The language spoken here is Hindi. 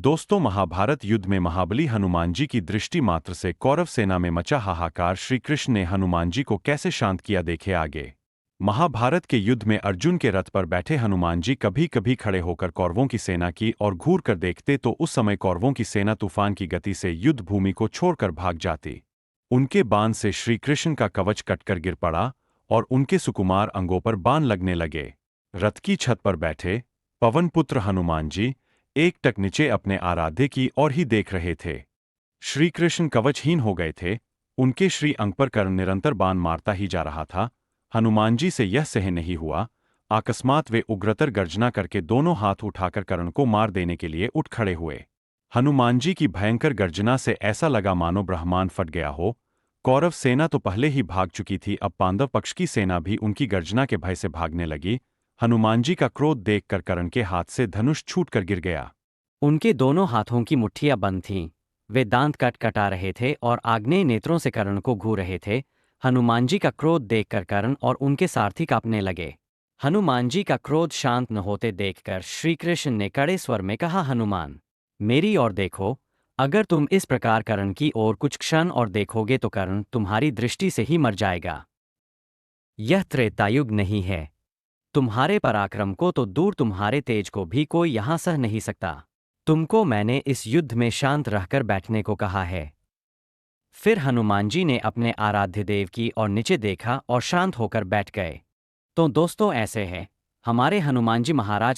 दोस्तों, महाभारत युद्ध में महाबली हनुमान जी की दृष्टि मात्र से कौरव सेना में मचा हाहाकार। श्री कृष्ण ने हनुमान जी को कैसे शांत किया, देखे आगे। महाभारत के युद्ध में अर्जुन के रथ पर बैठे हनुमान जी कभी कभी खड़े होकर कौरवों की सेना की ओर घूर कर देखते तो उस समय कौरवों की सेना तूफान की गति से युद्ध भूमि को छोड़कर भाग जाती। उनके बाण से श्री कृष्ण का कवच कटकर गिर पड़ा और उनके सुकुमार अंगों पर बाण लगने लगे। रथ की छत पर बैठे पवन पुत्र हनुमान जी एकटक नीचे अपने आराध्य की ओर ही देख रहे थे। श्री कृष्ण कवचहीन हो गए थे। उनके श्री अंग पर कर्ण निरंतर बाण मारता ही जा रहा था। हनुमान जी से यह सहन नहीं हुआ। अकस्मात वे उग्रतर गर्जना करके दोनों हाथ उठाकर कर्ण को मार देने के लिए उठ खड़े हुए। हनुमान जी की भयंकर गर्जना से ऐसा लगा मानो ब्रह्मांड फट गया हो। कौरव सेना तो पहले ही भाग चुकी थी, अब पांडव पक्ष की सेना भी उनकी गर्जना के भय से भागने लगी। हनुमान जी का क्रोध देखकर कर्ण के हाथ से धनुष छूटकर गिर गया। उनके दोनों हाथों की मुट्ठियां बंद थीं। वे दांत कटा रहे थे और आग्नेय नेत्रों से कर्ण को घूर रहे थे। हनुमान जी का क्रोध देखकर कर्ण और उनके सारथी कांपने लगे। हनुमान जी का क्रोध शांत न होते देखकर श्री कृष्ण ने कड़े स्वर में कहा, हनुमान, मेरी ओर देखो। अगर तुम इस प्रकार कर्ण की ओर कुछ क्षण और देखोगे तो कर्ण तुम्हारी दृष्टि से ही मर जाएगा। यह त्रेतायुग नहीं है। तुम्हारे पराक्रम को तो दूर, तुम्हारे तेज को भी कोई यहां सह नहीं सकता। तुमको मैंने इस युद्ध में शांत रहकर बैठने को कहा है। फिर हनुमान जी ने अपने आराध्य देव की ओर नीचे देखा और शांत होकर बैठ गए। तो दोस्तों, ऐसे है हमारे हनुमान जी महाराज।